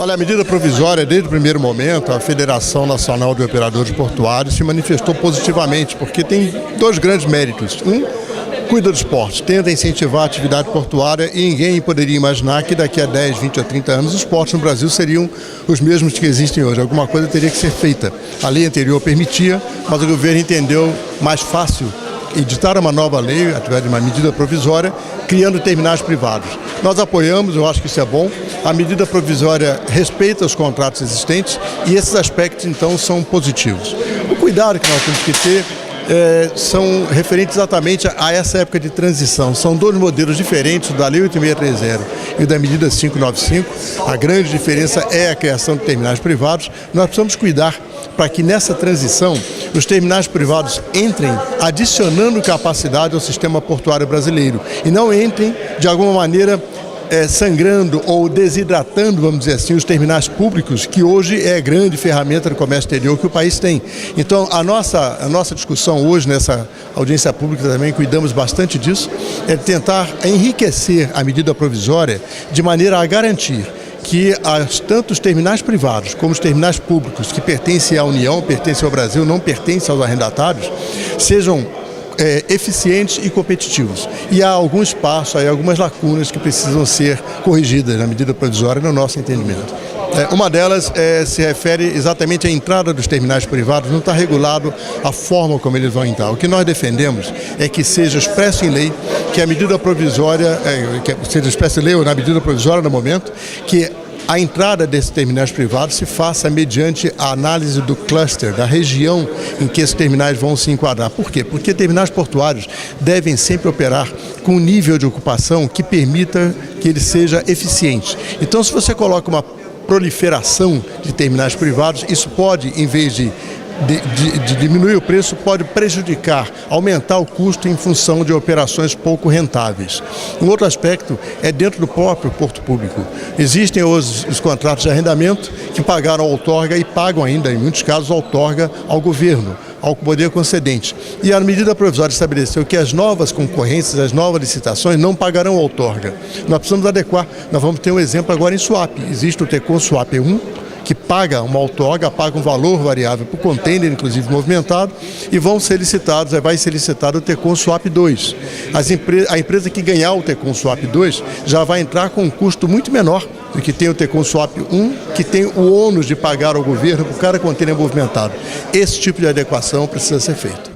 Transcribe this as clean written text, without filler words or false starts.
Olha, a medida provisória, desde o primeiro momento, a Federação Nacional de Operadores Portuários se manifestou positivamente, porque tem dois grandes méritos. Um, cuida do esporte, tenta incentivar a atividade portuária e ninguém poderia imaginar que daqui a 10, 20 ou 30 anos os portos no Brasil seriam os mesmos que existem hoje. Alguma coisa teria que ser feita. A lei anterior permitia, mas o governo entendeu mais fácil editar uma nova lei, através de uma medida provisória, criando terminais privados. Nós apoiamos, eu acho que isso é bom. A medida provisória respeita os contratos existentes e esses aspectos, então, são positivos. O cuidado que nós temos que ter são referentes exatamente a essa época de transição. São dois modelos diferentes, o da Lei 8630 e da medida 595. A grande diferença é a criação de terminais privados. Nós precisamos cuidar para que nessa transição os terminais privados entrem adicionando capacidade ao sistema portuário brasileiro e não entrem de alguma maneira sangrando ou desidratando, vamos dizer assim, os terminais públicos, que hoje é a grande ferramenta do comércio exterior que o país tem. Então, a nossa discussão hoje, nessa audiência pública também, cuidamos bastante disso, é tentar enriquecer a medida provisória de maneira a garantir que tanto os terminais privados como os terminais públicos que pertencem à União, pertencem ao Brasil, não pertencem aos arrendatários, sejam eficientes e competitivos. E há algum espaço, há algumas lacunas que precisam ser corrigidas na medida provisória, no nosso entendimento. Uma delas se refere exatamente à entrada dos terminais privados, não está regulado a forma como eles vão entrar. O que nós defendemos é que seja expresso em lei, que a medida provisória, seja expresso em lei ou na medida provisória no momento, que a entrada desses terminais privados se faça mediante a análise do cluster, da região em que esses terminais vão se enquadrar. Por quê? Porque terminais portuários devem sempre operar com um nível de ocupação que permita que ele seja eficiente. Então, se você coloca uma proliferação de terminais privados, isso pode, em vez de diminuir o preço, pode prejudicar, aumentar o custo em função de operações pouco rentáveis. Um outro aspecto é dentro do próprio porto público. Existem os contratos de arrendamento que pagaram a outorga e pagam ainda, em muitos casos, a outorga ao governo, ao poder concedente. E a medida provisória estabeleceu que as novas concorrências, as novas licitações não pagarão a outorga. Nós precisamos adequar. Nós vamos ter um exemplo agora em Suape. Existe o Tecon Suape 1, que paga uma outorga, paga um valor variável para o container, inclusive movimentado, e vai ser licitado o Tecon Suape 2. A empresa que ganhar o Tecon Suape 2 já vai entrar com um custo muito menor do que tem o Tecon Suape 1, que tem o ônus de pagar ao governo por cada container movimentado. Esse tipo de adequação precisa ser feito.